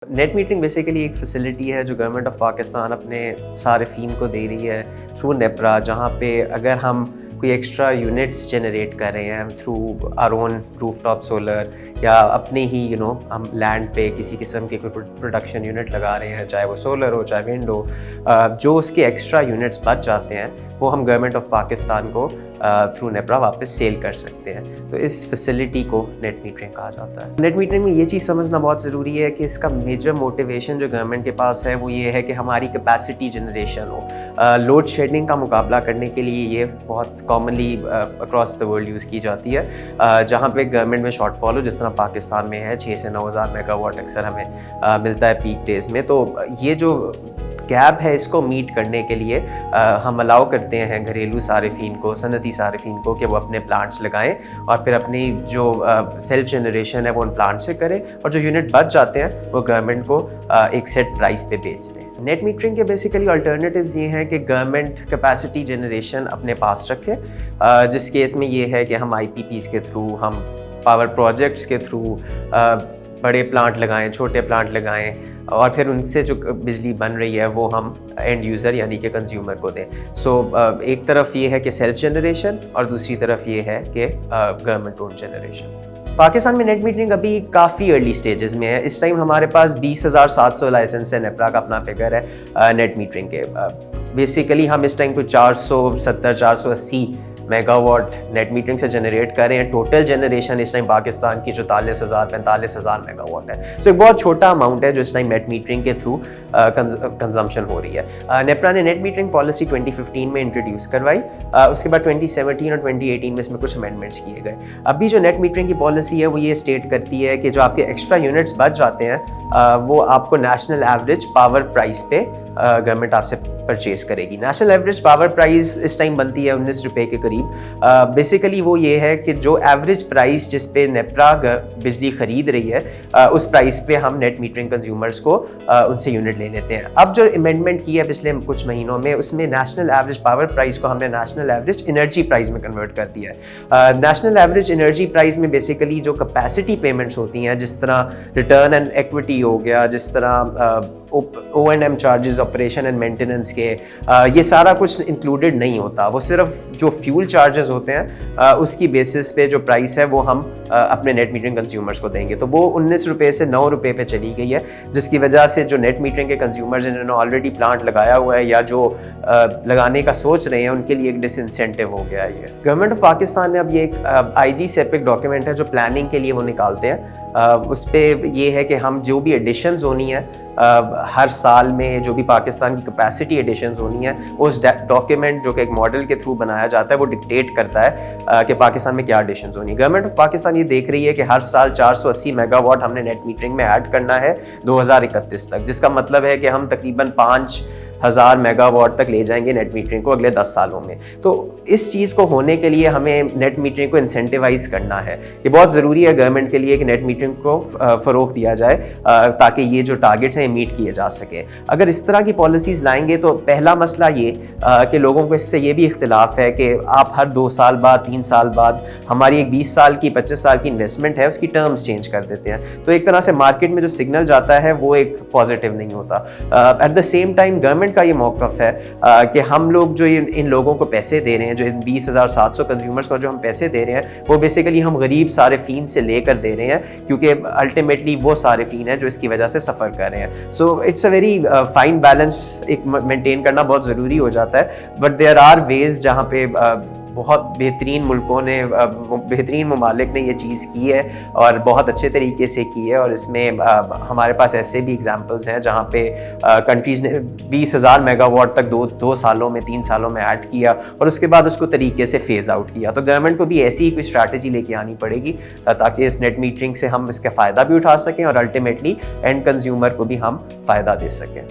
Net metering basically ایک facility ہے جو گورنمنٹ آف پاکستان اپنے صارفین کو دے رہی ہے تھرو نیپرا، جہاں پہ اگر ہم کوئی ایکسٹرا یونٹس جنریٹ کر رہے ہیں through our own roof top solar یا اپنے ہی ہم لینڈ پہ کسی قسم کے کوئی پروڈکشن یونٹ لگا رہے ہیں، چاہے وہ سولر ہو چاہے ونڈ ہو، جو اس کے ایکسٹرا یونٹس بچ جاتے ہیں وہ ہم گورنمنٹ آف پاکستان کو تھرو نیپرا واپس سیل کر سکتے ہیں. تو اس فیسلٹی کو نیٹ میٹرنگ کہا جاتا ہے. نیٹ میٹرنگ میں یہ چیز سمجھنا بہت ضروری ہے کہ اس کا میجر موٹیویشن جو گورنمنٹ کے پاس ہے وہ یہ ہے کہ ہماری کیپیسٹی جنریشن ہو. لوڈ شیڈنگ کا مقابلہ کرنے کے لیے یہ بہت commonly across the world use کی جاتی ہے، جہاں پہ گورنمنٹ میں شارٹ فال ہو، جس طرح پاکستان میں ہے 6 سے 9 ہزار میگا واٹ اکثر ہمیں ملتا ہے پیک ڈیز میں. تو یہ جو گیپ ہے اس کو میٹ کرنے کے لیے ہم الاؤ کرتے ہیں گھریلو صارفین کو، صنعتی صارفین کو کہ وہ اپنے پلانٹس لگائیں اور پھر اپنی جو سیلف جنریشن ہے وہ ان پلانٹ سے کریں، اور جو یونٹ بچ جاتے ہیں وہ گورنمنٹ کو ایک سیٹ پرائس پہ بیچ دیں. نیٹ میٹرنگ کے بیسیکلی الٹرنیٹیوز یہ ہیں کہ گورنمنٹ کیپیسٹی جنریشن اپنے پاس رکھے، جس کیس میں یہ ہے کہ ہم آئی پی پیز کے تھرو، ہم پاور پروجیکٹس کے تھرو بڑے پلانٹ لگائیں، چھوٹے پلانٹ لگائیں، اور پھر ان سے جو بجلی بن رہی ہے وہ ہم اینڈ یوزر یعنی کہ کنزیومر کو دیں. سو ایک طرف یہ ہے کہ سیلف جنریشن اور دوسری طرف یہ ہے کہ گورنمنٹ اونڈ جنریشن. پاکستان میں نیٹ میٹرنگ ابھی کافی ارلی سٹیجز میں ہے. اس ٹائم ہمارے پاس 20,700 لائسنس ہے، نیپرا کا اپنا فگر ہے نیٹ میٹرنگ کے. بیسیکلی ہم اس ٹائم کوئی 470-480 میگا واٹ نیٹ میٹرنگ سے جنریٹ کر رہے ہیں. ٹوٹل جنریشن اس ٹائم پاکستان کی جو 40,000-45,000 میگا واٹ ہے. سو ایک بہت چھوٹا اماؤنٹ ہے جو اس ٹائم نیٹ میٹرنگ کے تھرو کنزمپشن ہو رہی ہے. نیپرا نے نیٹ میٹرنگ پالیسی 2015 میں انٹروڈیوس کروائی، اس کے بعد 2017 اور 2018 میں اس میں کچھ امینڈمنٹس کیے گئے. ابھی جو نیٹ میٹرنگ کی پالیسی ہے وہ یہ اسٹیٹ کرتی ہے کہ جو آپ کے ایکسٹرا یونٹس بچ جاتے ہیں وہ آپ کو نیشنل ایوریج پاور پرائز پہ گورنمنٹ آپ سے پرچیز کرے گی. نیشنل ایوریج پاور پرائز اس ٹائم بنتی ہے 19 روپے کے قریب. بیسیکلی وہ یہ ہے کہ جو ایوریج پرائز جس پہ نیپرا بجلی خرید رہی ہے اس پرائز پہ ہم نیٹ میٹرنگ کنزیومرز کو ان سے یونٹ لے لیتے ہیں. اب جو امینڈمنٹ کی ہے پچھلے کچھ مہینوں میں، اس میں نیشنل ایوریج پاور پرائز کو ہم نے نیشنل ایوریج انرجی پرائز میں کنورٹ کر دیا ہے. نیشنل ایوریج انرجی پرائز میں بیسیکلی جو کیپیسٹی پیمنٹس ہوتی ہیں، جس طرح ریٹرن اینڈ ایکویٹی ہو گیا، جس طرح O and M charges, operation and maintenance کے، یہ سارا کچھ انکلوڈیڈ نہیں ہوتا. وہ صرف جو فیول چارجز ہوتے ہیں اس کی بیسس پہ جو پرائس ہے وہ ہم اپنے نیٹ میٹرنگ کنزیومرز کو دیں گے. تو وہ 19 روپے سے 9 روپے پہ چلی گئی ہے، جس کی وجہ سے جو نیٹ میٹرنگ کے کنزیومرز جنہوں نے آلریڈی پلانٹ لگایا ہوا ہے یا جو لگانے کا سوچ رہے ہیں ان کے لیے ایک ڈس انسینٹیو ہو گیا ہے. یہ گورنمنٹ آف پاکستان نے اب یہ ایک آئی جی سیپک ڈاکیومنٹ ہے جو پلاننگ کے لیے وہ نکالتے ہیں. اس پہ یہ ہے کہ ہم جو بھی ایڈیشنز ہونی ہیں ہر سال میں، جو بھی پاکستان کی کیپیسٹی ایڈیشنز ہونی ہیں، اس ڈاکیومنٹ جو کہ ایک ماڈل کے تھرو بنایا جاتا ہے وہ ڈکٹیٹ کرتا ہے کہ پاکستان میں کیا ایڈیشنز ہونی ہے. گورنمنٹ آف پاکستان یہ دیکھ رہی ہے کہ ہر سال 480 میگا واٹ ہم نے نیٹ میٹرنگ میں ایڈ کرنا ہے 2031 تک، جس کا مطلب ہے کہ ہم تقریباً 5,000 میگا واٹ تک لے جائیں گے نیٹ میٹرنگ کو اگلے 10 سالوں میں. تو اس چیز کو ہونے کے لیے ہمیں نیٹ میٹرنگ کو انسینٹیوائز کرنا ہے. یہ بہت ضروری ہے گورنمنٹ کے لیے کہ نیٹ میٹرنگ کو فروغ دیا جائے تاکہ یہ جو ٹارگیٹس ہیں میٹ کیے جا سکے. اگر اس طرح کی پالیسیز لائیں گے تو پہلا مسئلہ یہ کہ لوگوں کو اس سے یہ بھی اختلاف ہے کہ آپ ہر 2 سال بعد 3 سال بعد ہماری ایک 20 سال کی 25 سال کی انویسٹمنٹ ہے اس کی ٹرمز چینج کر دیتے ہیں. تو ایک طرح سے مارکیٹ میں جو سگنل جاتا ہے وہ ایک پازیٹیو نہیں ہوتا. At the same time government کا یہ موقف ہے کہ ہم لوگ جو ان لوگوں کو پیسے دے رہے ہیں، جو 20,700 کنزیومرز کو جو ہم پیسے دے رہے ہیں، وہ بیسیکلی ہم غریب صارفین سے لے کر دے رہے ہیں، کیونکہ الٹیمیٹلی وہ صارفین ہیں جو اس کی وجہ سے سفر کر رہے ہیں. So it's a very fine balance ایک مینٹین کرنا بہت ضروری ہو جاتا ہے. بٹ دیر آر ویز جہاں پہ بہت بہترین ملکوں نے، بہترین ممالک نے یہ چیز کی ہے اور بہت اچھے طریقے سے کی ہے. اور اس میں ہمارے پاس ایسے بھی ایگزامپلس ہیں جہاں پہ کنٹریز نے 20,000 میگا واٹ تک 2 سالوں میں 3 سالوں میں ایڈ کیا اور اس کے بعد اس کو طریقے سے فیز آؤٹ کیا. تو گورنمنٹ کو بھی ایسی ہی کوئی اسٹریٹجی لے کے آنی پڑے گی تاکہ اس نیٹ میٹرنگ سے ہم اس کا فائدہ بھی اٹھا سکیں اور الٹیمیٹلی اینڈ کنزیومر کو بھی ہم فائدہ دے سکیں.